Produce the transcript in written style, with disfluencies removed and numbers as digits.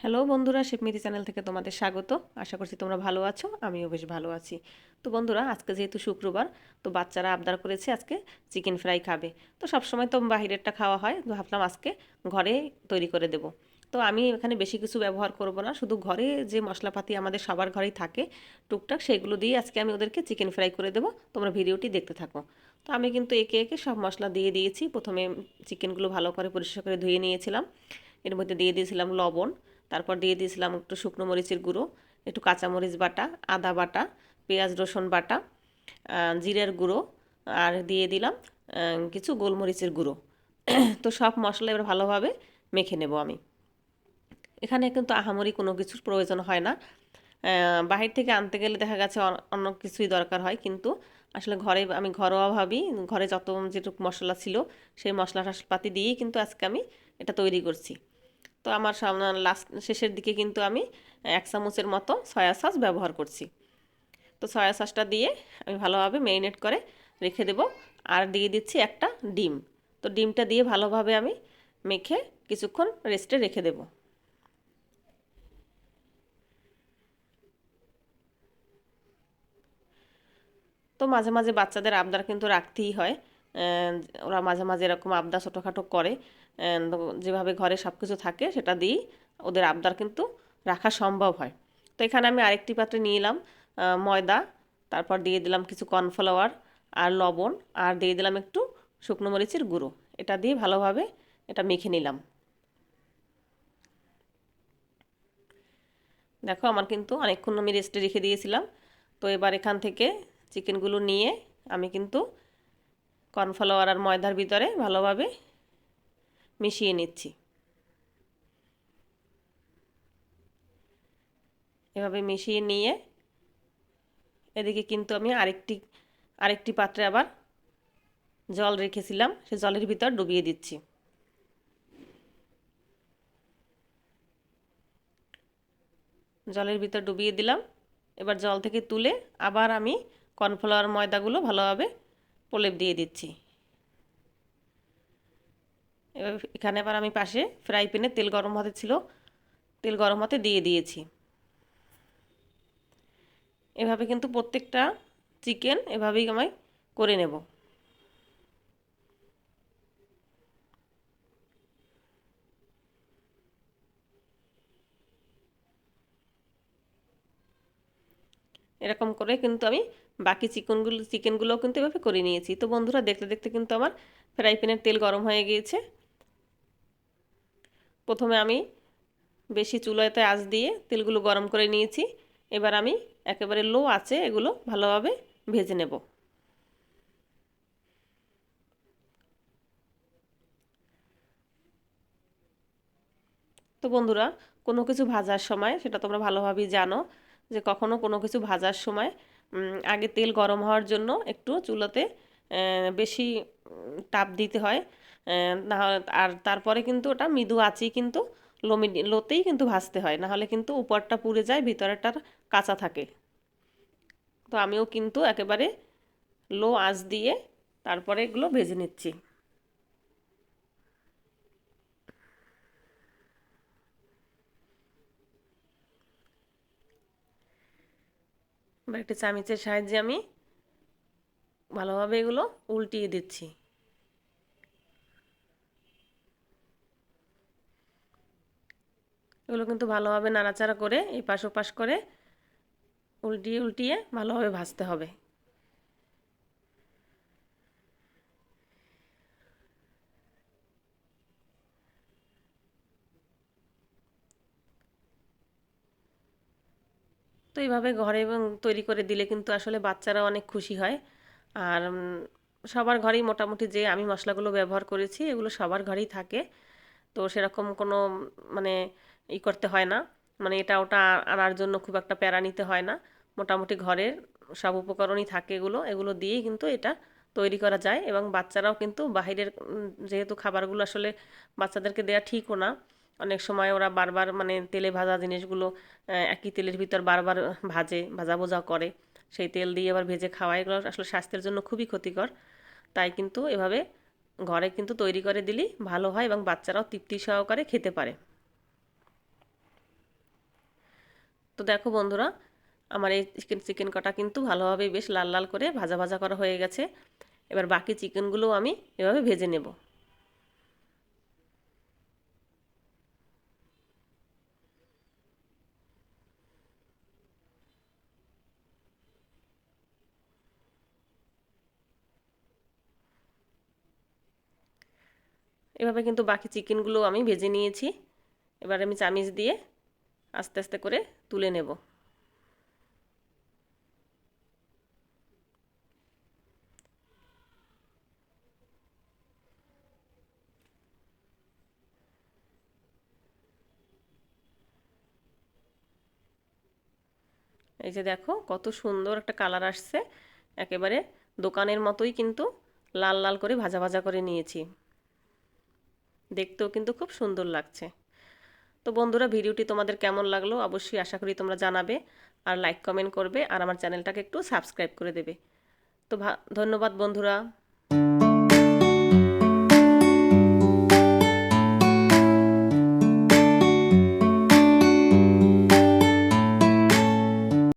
Hello বন্ধুরা, শিবমিতি channel থেকে তোমাদের স্বাগত। আশা করছি তোমরা ভালো আছো, আমিও বেশ ভালো আছি। তো বন্ধুরা, আজকে যেহেতু শুক্রবার, তো বাচ্চারা আবদার করেছে আজকে চিকেন ফ্রাই খাবে। তো সবসময় তো বাহিরেরটা খাওয়া হয়, তো ভাবলাম আজকে ঘরে তৈরি করে দেব। তো আমি এখানে বেশি কিছু ব্যবহার করব না, শুধু ঘরে যে মশলাপাতি আমাদের সবার ঘরেই থাকে টুকটাক, সেগুলো দিয়ে আজকে আমি ওদেরকে চিকেন ফ্রাই করে দেবো। তোমরা ভিডিওটি দেখতে থাকো। তো আমি কিন্তু একে একে সব মশলা দিয়ে দিয়েছি। প্রথমে চিকেনগুলো ভালো করে পরিষ্কার করে ধুয়ে নিয়েছিলাম। এর মধ্যে দিয়ে দিয়েছিলাম লবণ, তারপর দিয়ে দিয়েছিলাম একটু শুকনো মরিচের গুঁড়ো, একটু কাঁচামরিচ বাটা, আদা বাটা, পেঁয়াজ রসুন বাটা, জিরের গুঁড়ো, আর দিয়ে দিলাম কিছু গোলমরিচের গুঁড়ো। তো সব মশলা এবার ভালোভাবে মেখে নেব আমি। এখানে কিন্তু আহামরি কোনো কিছুর প্রয়োজন হয় না। বাহির থেকে আনতে গেলে দেখা গেছে অন্য কিছুই দরকার হয়, কিন্তু আসলে ঘরে আমি ঘরোয়াভাবেই ঘরে যত যেটুকু মশলা ছিল সেই মশলা টশলাপাতি দিয়েই কিন্তু আজকে আমি এটা তৈরি করছি। তো আমার সামনে লাস্ট শেষের দিকে কিন্তু আমি 1 চামচের মতো সয়া সস ব্যবহার করছি। তো সয়া সসটা দিয়ে আমি ভালোভাবে ম্যারিনেট করে রেখে দেব। আর দিয়ে দিচ্ছি একটা ডিম। তো ডিমটা দিয়ে ভালোভাবে আমি মেখে কিছুক্ষণ রেস্টে রেখে দেব। তো মাঝে মাঝে বাচ্চাদের আবদার কিন্তু রাখতেই হয়। আহ, ওরা মাঝে মাঝে এরকম আবদার ছোটোখাটো করে। তো যেভাবে ঘরে সব কিছু থাকে সেটা দিয়েই ওদের আবদার কিন্তু রাখা সম্ভব হয়। তো এখানে আমি আরেকটি পাত্রে নিয়ে এলাম ময়দা, তারপর দিয়ে দিলাম কিছু কর্নফ্লাওয়ার আর লবণ, আর দিয়ে দিলাম একটু শুকনো মরিচের গুঁড়ো। এটা দিয়ে ভালোভাবে এটা মেখে নিলাম। দেখো, আমার কিন্তু অনেকক্ষণ আমি রেস্টে রেখে দিয়েছিলাম। তো এবার এখান থেকে চিকেনগুলো নিয়ে আমি কিন্তু কর্নফ্লাওয়ার আর ময়দার ভিতরে ভালোভাবে মিশিয়ে নিচ্ছি। এভাবে মিশিয়ে নিয়ে এদিকে কিন্তু আমি আরেকটি পাত্রে আবার জল রেখেছিলাম, সে জলের ভিতর ডুবিয়ে দিচ্ছি। জলের ভিতর ডুবিয়ে দিলাম। এবার জল থেকে তুলে আবার আমি কর্নফ্লাওয়ার ময়দাগুলো ভালোভাবে প্রলেপ দিয়ে দিচ্ছি। এবার এখানে আবার আমি পাশে ফ্রাই প্যানে তেল গরম হতে ছিল, তেল গরম হতে দিয়ে দিয়েছি। এভাবে কিন্তু প্রত্যেকটা চিকেন এভাবেই আমি করে নেব। এরকম করে কিন্তু আমি বাকি চিকেনগুলোও কিন্তু এভাবে করে নিয়েছি। তো বন্ধুরা, দেখতে দেখতে কিন্তু আমার ফ্রাই প্যানের তেল গরম হয়ে গিয়েছে। প্রথমে আমি বেশি চুলাতে আঁচ দিয়ে তেলগুলো গরম করে নিয়েছি। এবার আমি একেবারে লো আঁচে এগুলো ভালোভাবে ভেজে নেব। তো বন্ধুরা, কোনো কিছু ভাজার সময় সেটা তোমরা ভালোভাবেই জানো যে কখনো কোনো কিছু ভাজার সময় আগে তেল গরম হওয়ার জন্য একটু চুলাতে বেশি তাপ দিতে হয়। না আর তারপরে কিন্তু ওটা মৃদু আঁচেই কিন্তু লোতেই কিন্তু ভাজতে হয়, না হলে কিন্তু উপরটা পুড়ে যায়, ভিতরেরটা কাঁচা থাকে। তো আমিও কিন্তু একেবারে লো আঁচ দিয়ে তারপরে এগুলো ভেজে নিচ্ছি। এবার একটা চামচের সাহায্যে আমি ভালোভাবে এগুলো উল্টিয়ে দিচ্ছি। এগুলো কিন্তু ভালোভাবে নাড়াচাড়া করে এপাশ ওপাশ করে উল্টিয়ে উল্টিয়ে ভালোভাবে ভাজতে হবে। তো এইভাবে ঘরে এবং তৈরি করে দিলে কিন্তু আসলে বাচ্চারা অনেক খুশি হয়। আর সবার ঘরেই মোটামুটি যে আমি মশলাগুলো ব্যবহার করেছি এগুলো সবার ঘরেই থাকে। তো সেরকম কোনো মানে করতে হয় না, মানে এটা ওটা আনার জন্য খুব একটা প্যারা নিতে হয় না। মোটামুটি ঘরের সব উপকরণই থাকে, এগুলো এগুলো দিয়েই কিন্তু এটা তৈরি করা যায়। এবং বাচ্চারাও কিন্তু বাহিরের যেহেতু খাবারগুলো আসলে বাচ্চাদেরকে দেওয়া ঠিকও না, অনেক সময় ওরা বারবার মানে তেলে ভাজা জিনিসগুলো একই তেলের ভিতর বারবার ভাজা ভোজা করে, সেই তেল দিয়ে আবার ভেজে খাওয়া, এগুলো আসলে স্বাস্থ্যের জন্য খুবই ক্ষতিকর। তাই কিন্তু এভাবে ঘরে কিন্তু তৈরি করে দিলেই ভালো হয় এবং বাচ্চারাও তৃপ্তি সহকারে খেতে পারে। তো দেখো বন্ধুরা, আমার এই চিকেন কটা কিন্তু ভালোভাবে বেশ লাল লাল করে ভাজা ভাজা করা হয়ে গেছে। এবার বাকি চিকেনগুলো আমি এভাবে ভেজে নেব। এভাবে কিন্তু বাকি চিকেনগুলো আমি ভেজে নিয়েছি। এবার আমি চামিচ দিয়ে আস্তে আস্তে করে তুলে নেব। এই যে দেখো কত সুন্দর একটা কালার আসছে, একেবারে দোকানের মতোই কিন্তু লাল লাল করে ভাজা ভাজা করে নিয়েছি। দেখতেও কিন্তু খুব সুন্দর লাগছে। তো বন্ধুরা, ভিডিওটি তোমাদের কেমন লাগলো অবশ্যই আশা করি তোমরা জানাবে, আর লাইক কমেন্ট করবে, আর আমার চ্যানেলটাকে একটু সাবস্ক্রাইব করে দেবে। তো ধন্যবাদ বন্ধুরা।